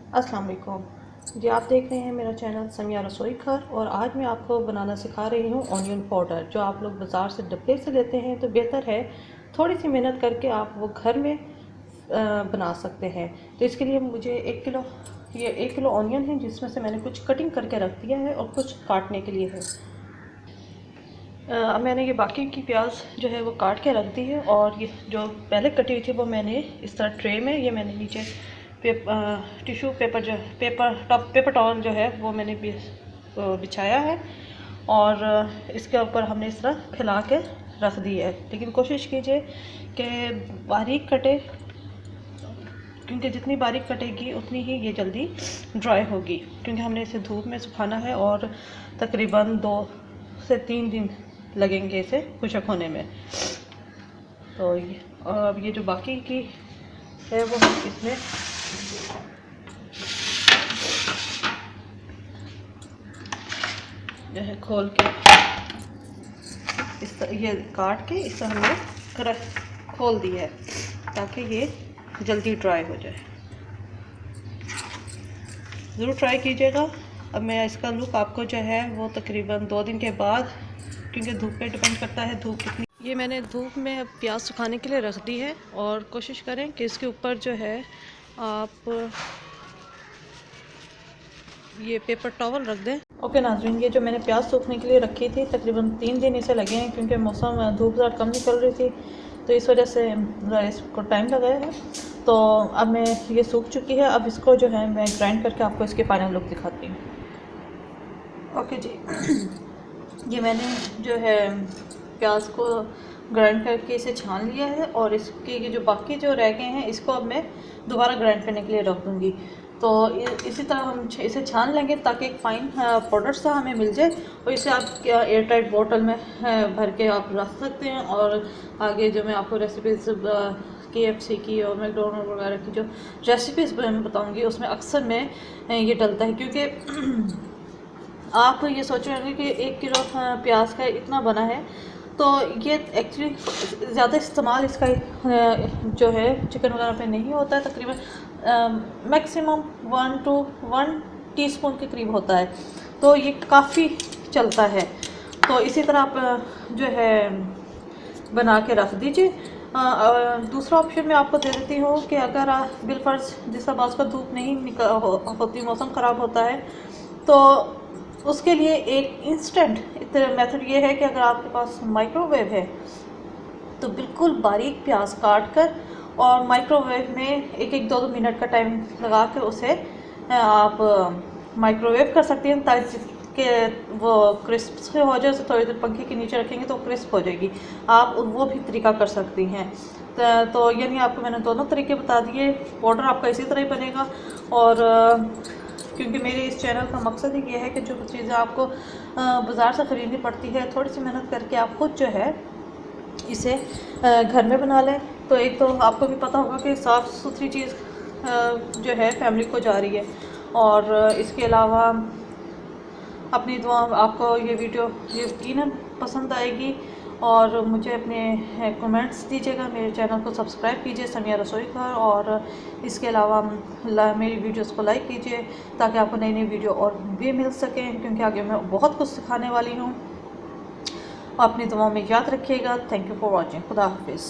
अस्सलाम वालेकुम जी। आप देख रहे हैं मेरा चैनल समिया रसोई घर और आज मैं आपको बनाना सिखा रही हूँ ऑनियन पाउडर, जो आप लोग बाज़ार से डब्बे से लेते हैं। तो बेहतर है थोड़ी सी मेहनत करके आप वो घर में बना सकते हैं। तो इसके लिए मुझे 1 किलो ऑनियन है, जिसमें से मैंने कुछ कटिंग करके रख दिया है और कुछ काटने के लिए है। अब मैंने ये बाकी की प्याज जो है वो काट के रख दी है, और ये जो पहले कटी हुई थी वो मैंने इस तरह ट्रे में, ये मैंने नीचे टिश्यू पेपर जो पेपर टॉवल जो है वो मैंने बिछाया है, और इसके ऊपर हमने इस तरह फैला के रख दी है। लेकिन कोशिश कीजिए कि बारीक कटे, क्योंकि जितनी बारीक कटेगी उतनी ही ये जल्दी ड्राई होगी, क्योंकि हमने इसे धूप में सुखाना है और तकरीबन 2 से 3 दिन लगेंगे इसे खुशक होने में। तो अब ये जो बाकी की है वो हम इसमें जो है खोल के ये काट के इसे हमने खोल दिया है ताकि ये जल्दी ड्राई हो जाए। ज़रूर ट्राई कीजिएगा। अब मैं इसका लुक आपको जो है वो तकरीबन 2 दिन के बाद, क्योंकि धूप पे डिपेंड करता है धूप कितनी। ये मैंने धूप में प्याज सुखाने के लिए रख दी है, और कोशिश करें कि इसके ऊपर जो है आप ये पेपर टॉवल रख दें। ओके नाज़रीन, ये जो मैंने प्याज सूखने के लिए रखी थी तकरीबन 3 दिन इसे लगे हैं, क्योंकि मौसम धूप ज़्यादा कम निकल रही थी, तो इस वजह से इसको टाइम लगाया है। तो अब मैं ये सूख चुकी है। अब इसको जो है मैं ग्राइंड करके आपको इसके फाइनल लुक दिखाती हूँ। ओके जी, ये मैंने जो है प्याज को ग्राइंड करके इसे छान लिया है, और इसके ये जो बाकी जो रह गए हैं इसको अब मैं दोबारा ग्राइंड करने के लिए रख दूँगी। तो इसी तरह हम इसे छान लेंगे ताकि एक फ़ाइन पाउडर सा हमें मिल जाए, और इसे आप एयर टाइट बोतल में भर के आप रख सकते हैं। और आगे जो मैं आपको रेसिपीज़ KFC की और मैकडोनल्ड वगैरह की जो रेसिपीज़ मैं बताऊँगी उसमें अक्सर में ये डलता है, क्योंकि आप ये सोच रहे होंगे कि 1 किलो प्याज का इतना बना है, तो ये एक्चुअली ज़्यादा इस्तेमाल इसका जो है चिकन वगैरह पे नहीं होता है। तकरीबन मैक्सिमम 1 टीस्पून के करीब होता है, तो ये काफ़ी चलता है। तो इसी तरह आप जो है बना के रख दीजिए। दूसरा ऑप्शन मैं आपको दे देती हूँ कि अगर आप बिलफर्ज जिस तरह बाज़ का धूप नहीं होती, मौसम ख़राब होता है, तो उसके लिए एक इंस्टेंट मेथड ये है कि अगर आपके पास माइक्रोवेव है तो बिल्कुल बारीक प्याज काट कर और माइक्रोवेव में 1-2 मिनट का टाइम लगा कर उसे आप माइक्रोवेव कर सकती हैं, ताकि वो क्रिस्प से हो जाए। उसे थोड़ी देर पंखे के नीचे रखेंगे तो क्रिस्प हो जाएगी। आप वो भी तरीका कर सकती हैं। तो यानी आपको मैंने दोनों तरीके बता दिए। पाउडर आपका इसी तरह ही बनेगा, और क्योंकि मेरे इस चैनल का मकसद ही ये है कि जो चीज़ें आपको बाज़ार से ख़रीदनी पड़ती है, थोड़ी सी मेहनत करके आप खुद जो है इसे घर में बना लें। तो एक तो आपको भी पता होगा कि साफ़ सुथरी चीज़ जो है फैमिली को जा रही है, और इसके अलावा अपनी दुआ, आपको ये वीडियो यकीनन पसंद आएगी, और मुझे अपने कमेंट्स दीजिएगा। मेरे चैनल को सब्सक्राइब कीजिए समिया रसोई घर, और इसके अलावा मेरी वीडियोस को लाइक कीजिए ताकि आपको नई नई वीडियो और भी मिल सकें, क्योंकि आगे मैं बहुत कुछ सिखाने वाली हूँ। अपनी दुआओं में याद रखिएगा। Thank you for watching. खुदा हाफिज़।